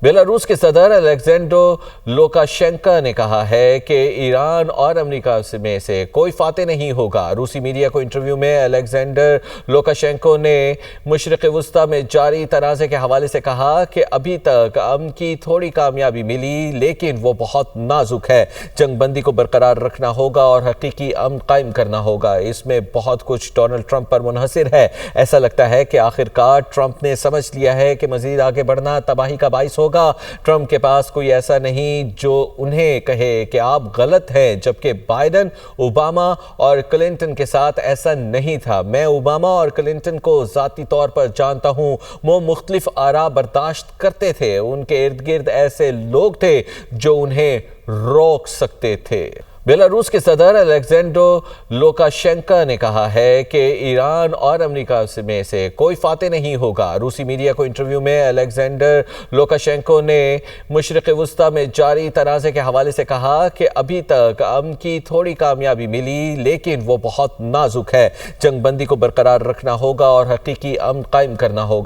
Belarus کے صدر Alexander Lukashenko نے کہا ہے کہ ایران اور امریکہ میں سے کوئی فاتح نہیں ہوگا۔ روسی میڈیا کو انٹرویو میں الیگزینڈر لوکاشینکو نے مشرق وسطی میں جاری تنازع کے حوالے سے کہا کہ ابھی تک امن کی تھوڑی کامیابی ملی لیکن وہ بہت نازک ہے۔ جنگ بندی کو برقرار رکھنا ہوگا اور حقیقی امن قائم کرنا ہوگا۔ اس میں بہت کچھ ڈونلڈ ٹرمپ پر منحصر ہے۔ ایسا لگتا ہے کہ آخرکار ٹرمپ نے سمجھ لیا ہے کہ مزید آگے بڑھنا تباہی کا باعث ہوگا۔ ٹرمپ کے پاس کوئی ایسا نہیں جو انہیں کہے کہ آپ غلط ہیں، جبکہ بائیڈن، اوباما اور کلنٹن کے ساتھ ایسا نہیں تھا۔ میں اوباما اور کلنٹن کو ذاتی طور پر جانتا ہوں۔ وہ مختلف آراء برداشت کرتے تھے۔ ان کے ارد گرد ایسے لوگ تھے جو انہیں روک سکتے تھے۔ بیلاروس کے صدر الیگزینڈر لوکاشینکو نے کہا ہے کہ ایران اور امریکہ میں سے کوئی فاتح نہیں ہوگا۔ روسی میڈیا کو انٹرویو میں الیگزینڈر لوکاشینکو نے مشرق وسطی میں جاری تنازع کے حوالے سے کہا کہ ابھی تک امن کی تھوڑی کامیابی ملی لیکن وہ بہت نازک ہے۔ جنگ بندی کو برقرار رکھنا ہوگا اور حقیقی امن قائم کرنا ہوگا۔